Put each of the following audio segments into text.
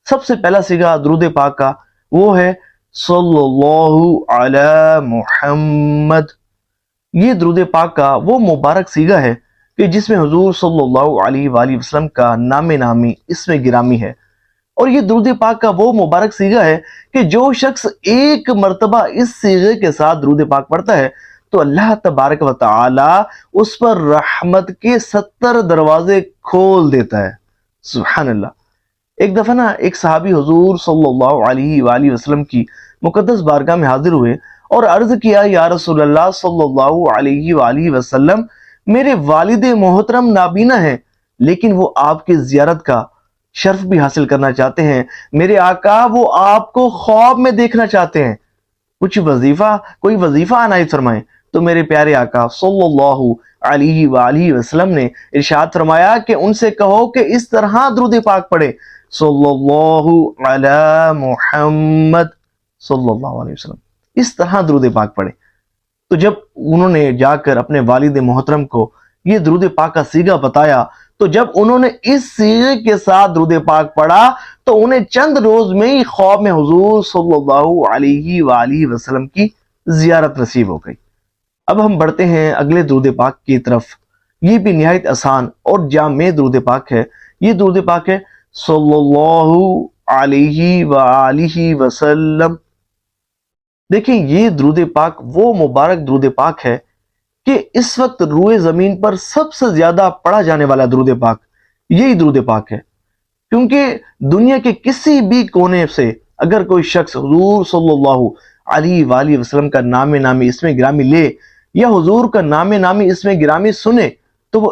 سب سے پہلا سیگا درود پاک کا وہ ہے صلی اللہ علی محمد۔ یہ درود پاک کا وہ مبارک سیگا ہے کہ جس میں حضور صلی اللہ علیہ وآلہ وسلم کا نام نامی اسم گرامی ہے، اور یہ درود پاک کا وہ مبارک سیگا ہے کہ جو شخص ایک مرتبہ اس سیغے کے ساتھ درود پاک پڑھتا ہے تو اللہ تبارک و تعالی اس پر رحمت کے 70 دروازے کھول دیتا ہے۔ سبحان اللہ۔ ایک دفعہ ایک صحابی حضور صلی اللہ علیہ وآلہ وسلم کی مقدس بارگاہ میں حاضر ہوئے اور عرض کیا، یا رسول اللہ صلی اللہ علیہ وآلہ وسلم، میرے والد محترم نابینا ہیں لیکن وہ آپ کی زیارت کا شرف بھی حاصل کرنا چاہتے ہیں۔ میرے آقا وہ آپ کو خواب میں دیکھنا چاہتے ہیں، کوئی وظیفہ عنایت فرمائیں۔ تو میرے پیارے آقا صلی اللہ علیہ وآلہ وسلم نے ارشاد فرمایا کہ ان سے کہو کہ اس طرح درود پاک پڑھے، صلی اللہ علی محمد صلی اللہ علیہ وسلم، اس طرح درود پاک پڑھے۔ تو جب انہوں نے جا کر اپنے والد محترم کو یہ درود پاک کا سیگا بتایا تو جب انہوں نے اس سیغے کے ساتھ درود پاک پڑھا تو انہیں چند روز میں ہی خواب میں حضور صلی اللہ علیہ وآلہ وسلم کی زیارت نصیب ہو گئی۔ اب ہم بڑھتے ہیں اگلے درود پاک کی طرف۔ یہ بھی نہایت آسان اور جامع درود پاک ہے۔ یہ درود پاک ہے صلی اللہ علیہ وآلہ وسلم۔ دیکھیں، یہ درود پاک وہ مبارک درود پاک ہے کہ اس وقت روئے زمین پر سب سے زیادہ پڑھا جانے والا درود پاک یہی درود پاک ہے، کیونکہ دنیا کے کسی بھی کونے سے اگر کوئی شخص حضور صلی اللہ علیہ وآلہ وسلم کا نام نامی اسم گرامی لے یا حضور کا نام نامی اسم گرامی سنے تو وہ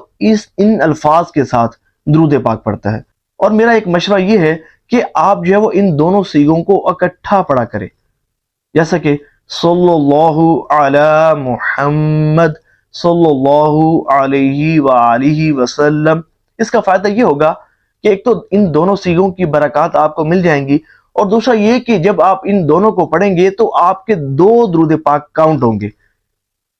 ان الفاظ کے ساتھ درود پاک پڑھتا ہے۔ اور میرا ایک مشورہ یہ ہے کہ آپ جو ہے وہ ان دونوں سیغوں کو اکٹھا پڑھا کریں، جیسا کہ صلی اللہ علی محمد صلی اللہ علیہ وآلہ وسلم۔ اس کا فائدہ یہ ہوگا کہ ایک تو ان دونوں سیغوں کی برکات آپ کو مل جائیں گی، اور دوسرا یہ کہ جب آپ ان دونوں کو پڑھیں گے تو آپ کے 2 درود پاک کاؤنٹ ہوں گے۔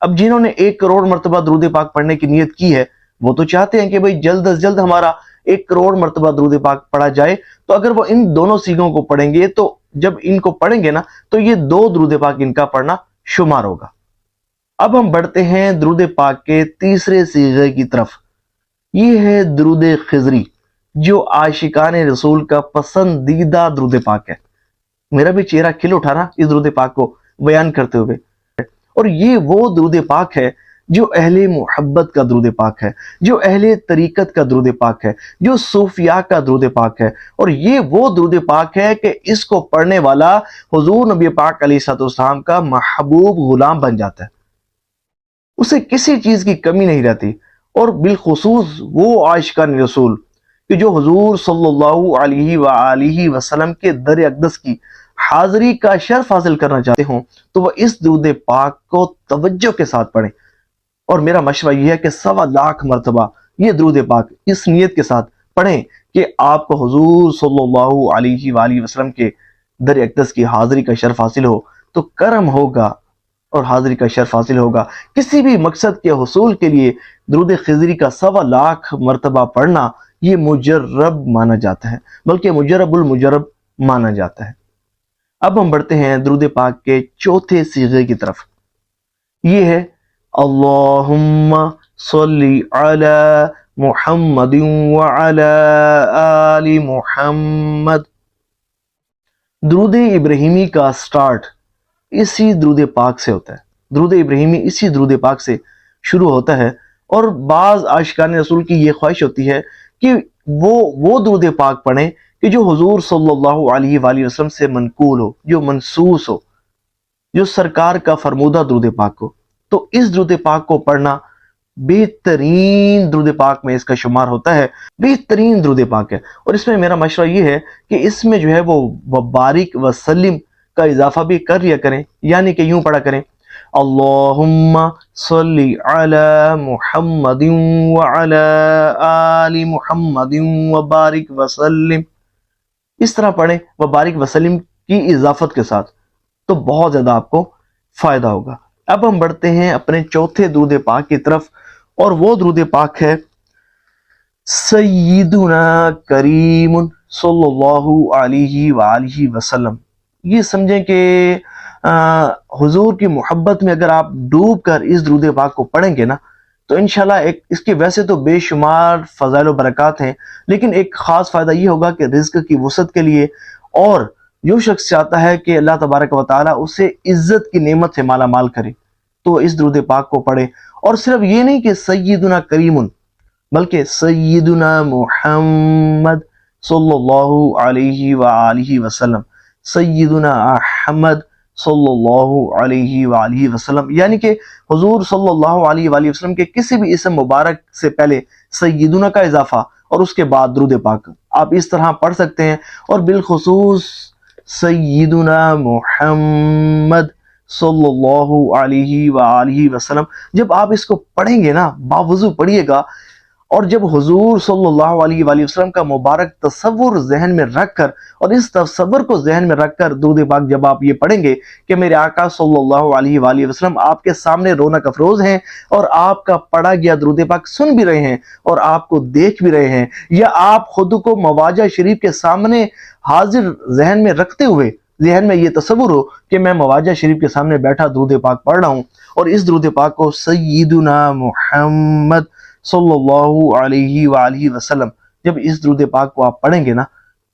اب جنہوں نے 1 کروڑ مرتبہ درود پاک پڑھنے کی نیت کی ہے وہ تو چاہتے ہیں کہ بھئی جلد از جلد ہمارا 1 کروڑ مرتبہ درود پاک پڑھا جائے، تو اگر وہ ان دونوں سیغوں کو پڑھیں گے تو جب ان کو پڑھیں گے نا تو یہ 2 درود پاک ان کا پڑھنا شمار ہوگا۔ اب ہم بڑھتے ہیں درود پاک کے تیسرے سیغے کی طرف۔ یہ ہے درود خضری، جو عاشقان رسول کا پسندیدہ درود پاک ہے۔ میرا بھی چہرہ کھل اٹھا نا اس درود پاک کو بیان کرتے ہوئے۔ اور یہ وہ درود پاک ہے جو اہل محبت کا درود پاک ہے، جو اہل طریقت کا درود پاک ہے، جو صوفیاء کا درود پاک ہے، اور یہ وہ درود پاک ہے کہ اس کو پڑھنے والا حضور نبی پاک علیہ السلام کا محبوب غلام بن جاتا ہے، اسے کسی چیز کی کمی نہیں رہتی۔ اور بالخصوص وہ عاشقان رسول کہ جو حضور صلی اللہ علیہ وآلہ وسلم کے در اقدس کی حاضری کا شرف حاصل کرنا چاہتے ہوں تو وہ اس درود پاک کو توجہ کے ساتھ پڑھیں۔ اور میرا مشورہ یہ ہے کہ 1.25 لاکھ مرتبہ یہ درود پاک اس نیت کے ساتھ پڑھیں کہ آپ کو حضور صلی اللہ علیہ وآلہ وسلم کے در اقدس کی حاضری کا شرف حاصل ہو تو کرم ہوگا اور حاضری کا شرف حاصل ہوگا۔ کسی بھی مقصد کے حصول کے لیے درود خضری کا 1.25 لاکھ مرتبہ پڑھنا یہ مجرب مانا جاتا ہے، بلکہ مجرب المجرب مانا جاتا ہے۔ اب ہم بڑھتے ہیں درود پاک کے چوتھے سیغے کی طرف۔ یہ ہے اللہم صلی علی محمد وعلی آل محمد۔ درود ابراہیمی کا سٹارٹ اسی درود پاک سے ہوتا ہے۔ درود ابراہیمی اسی درود پاک سے شروع ہوتا ہے، اور بعض عاشقان رسول کی یہ خواہش ہوتی ہے کہ وہ درود پاک پڑھیں کہ جو حضور صلی اللہ علیہ وآلہ وسلم سے منقول ہو، جو منسوس ہو، جو سرکار کا فرمودہ درود پاک ہو۔ تو اس درود پاک کو پڑھنا بہترین درود پاک میں اس کا شمار ہوتا ہے، بہترین درود پاک ہے۔ اور اس میں میرا مشورہ یہ ہے کہ اس میں جو ہے وہ وبارک وسلم کا اضافہ بھی کر لیا کریں، یعنی کہ یوں پڑھا کریں اللہم صلی علی محمد وعلی آل محمد وبارک وسلم۔ اس طرح پڑھیں وبارک وسلم کی اضافت کے ساتھ، تو بہت زیادہ آپ کو فائدہ ہوگا۔ اب ہم بڑھتے ہیں اپنے چوتھے درود پاک کی طرف، اور وہ درود پاک ہے سیدنا کریم सल्लल्लाहु अलैहि वालिहि वसल्लम। ये समझें कि हुजूर की मोहब्बत में अगर आप डूब कर इस दुरूद पाक को पढ़ेंगे ना, तो इंशाल्लाह एक इसके वैसे तो बेशुमार फ़ज़ाइल व बरक़ात हैं, लेकिन एक ख़ास फ़ायदा ये होगा कि रिज़्क़ की वसअत के लिए, और जो शख्स चाहता है कि अल्लाह तबारक व तआला उसे इज़्ज़त की नेमत से माला माल करे, तो इस दुरूद पाक को पढ़े। और सिर्फ ये नहीं कि सय्यिदुना करीमुन, बल्कि सय्यिदुना मुहम्मद सल्लल्लाहु अलैहि व आलिहि वसल्लम, सय्यिदुना अहमद सल्लल्लाहु अलैहि व आलिहि वसल्लम, यानी कि हुजूर सल्लल्लाहु अलैहि व वसल्लम के किसी भी इसम मुबारक से पहले सय्यिदुना का इजाफा और उसके बाद दुरूद पाक आप इस तरह पढ़ सकते हैं। और बिलखुसूस सय्यिदुना मुहम्मद सल्लल्लाहु अलैहि व आलिहि वसल्लम, जब आप इसको पढ़ेंगे ना, बावजू पढ़िएगा, और जब हुजूर सल्लल्लाहु अलैहि वसल्लम का मुबारक तसव्वुर जहन में रखकर, और इस तसव्वुर को जहन में रखकर दुरूद पाक जब आप ये पढ़ेंगे कि मेरे आका सल्लल्लाहु अलैहि वसल्लम आपके सामने रौनक अफरोज हैं, और आपका पढ़ा गया दुरूद पाक सुन भी रहे हैं और आपको देख भी रहे हैं, या आप खुद को मवाजा शरीफ के सामने हाजिर जहन में रखते हुए जहन में ये तसव्वुर हो कि मैं मवाजा शरीफ के सामने बैठा दुरूद पाक पढ़ रहा हूँ, और इस दुरूद पाक को सय्यिदुना मुहम्मद सल्लल्लाहु अलैहि वालिहि वसल्लम, जब इस दुरूद पाक को आप पढ़ेंगे ना,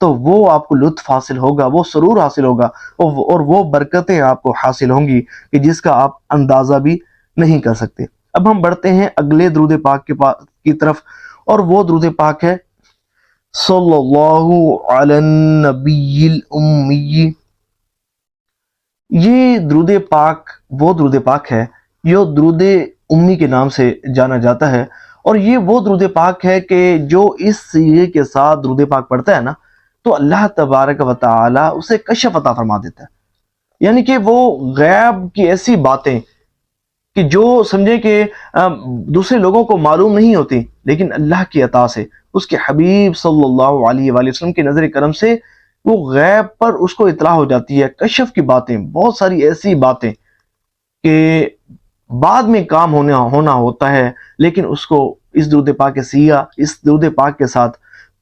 तो वो आपको लुत्फ हासिल होगा, वो सुरूर हासिल होगा, और वो बरकतें आपको हासिल होंगी कि जिसका आप अंदाज़ा भी नहीं कर सकते। अब हम बढ़ते हैं अगले दुरूद पाक की तरफ, और वो दुरूद पाक है सल्लल्लाहु अलन नबिय्यिल उम्मी। ये दुरूद पाक वो दुरूद पाक है, ये दुरूद उम्मी के नाम से जाना जाता है, और ये वो दुरूद पाक है कि जो इस सीगे के साथ दुरूद पाक पढ़ता है ना, तो अल्लाह तबारक व तआला उसे कशफ अता फरमा देता है। यानी कि वो गैब की ऐसी बातें कि जो समझे कि दूसरे लोगों को मालूम नहीं होती, लेकिन अल्लाह की अता से, उसके हबीब सल्लल्लाहु अलैहि वसल्लम की नज़र करम से वो गैब पर उसको इतला हो जाती है। कशफ की बातें, बहुत सारी ऐसी बातें कि बाद में काम होना होता है, लेकिन उसको इस दुरूद पाक के सीगा, इस दुरूद पाक के साथ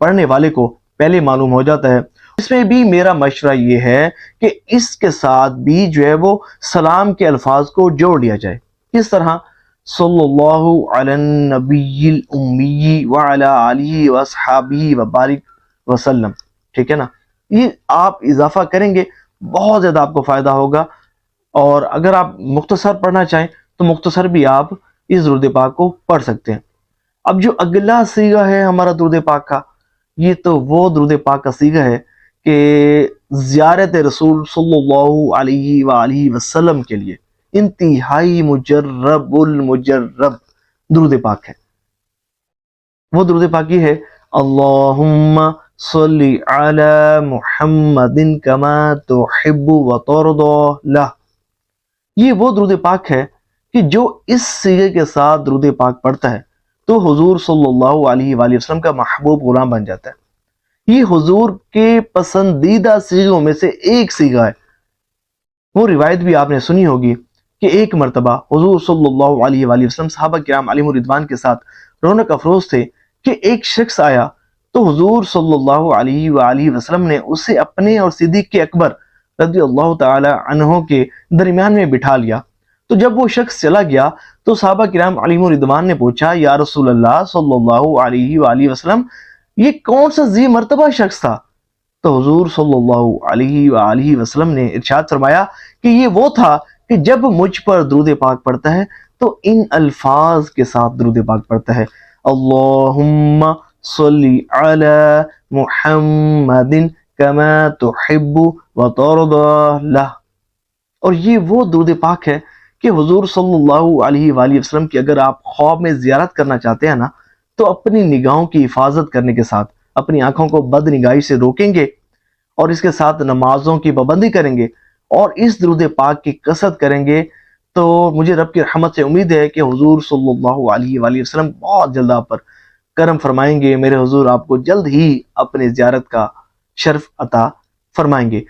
पढ़ने वाले को पहले मालूम हो जाता है। इसमें भी मेरा मशवरा ये है कि इसके साथ भी जो है वो सलाम के अल्फाज को जोड़ लिया जाए। किस तरह? सल्लल्लाहु अलन नबिय्यिल उम्मी व अला आलिहि व अस्हाबिहि व बारिक वसल्लम। ठीक है ना? ये आप इजाफा करेंगे, बहुत ज़्यादा आपको फ़ायदा होगा। और अगर आप मुख्तसर पढ़ना चाहें तो मुख्तसर भी आप इस दुरूद पाक को पढ़ सकते हैं। अब जो अगला सीगा है हमारा दुरूद पाक का, ये तो वो दुरूद पाक का सीगा है कि ज़ियारत रसूल सल्लल्लाहु अलैहि वालिहि वसल्लम के लिए इंतहाई मुजर्रबुल मुजर्रब दुरूद पाक है। वो दुरूद पाक ये है, अल्लाहुम्मा सल्ली अला मुहम्मदिन कमा तुहिब्बु व तर्दा लह। ये वो दुरूद पाक है कि जो इस सीगे के साथ दुरूद पाक पढ़ता है तो हुजूर सल्लल्लाहु अलैहि वसल्लम का महबूब गुलाम बन जाता है। ये हुजूर के पसंदीदा सीगों में से एक सीगा है। वो रिवायत भी आपने सुनी होगी कि एक मरतबा हुजूर सल्लल्लाहु अलैहि वसल्लम सहाबा किराम अलैहिम रिदवान के साथ रौनक अफरोज थे कि एक शख्स आया, तो हुजूर सल्लल्लाहु अलैहि वसल्लम ने उसे अपने और सिद्दीक़ अकबर रज़ियल्लाहु ताला अन्हो के दरमियान में बिठा लिया। तो जब वो शख्स चला गया तो सहाबा किराम अलैहिम रिदवान ने पूछा, या रसूल अल्लाह सल्लल्लाहु अलैहि वसल्लम, ये कौन सा जी मर्तबा शख्स था? तो हुजूर सल्लल्लाहु अलैहि वसल्लम ने इरशाद फरमाया कि ये वो था कि जब मुझ पर दुरूद पाक पढ़ता है तो इन अल्फाज के साथ दुरूद पाक पढ़ता है, अल्लाहुम्मा सल्ली अला मुहम्मदिन कमा तुहिब्बु व तर्दा लह। और ये वो दुरूद पाक है कि हुजूर सल्लल्लाहु अलैहि वसल्लम की अगर आप ख्वाब में ज़ियारत करना चाहते हैं ना, तो अपनी निगाहों की हिफाजत करने के साथ अपनी आंखों को बदनिगाही से रोकेंगे, और इसके साथ नमाजों की पाबंदी करेंगे और इस दुरूद पाक की कसरत करेंगे, तो मुझे रब की रहमत से उम्मीद है कि हुजूर सल्लल्लाहु अलैहि वसल्लम बहुत जल्द आप पर करम फरमाएंगे। मेरे हुजूर आपको जल्द ही अपने ज़ियारत का शर्फ अता फरमाएंगे।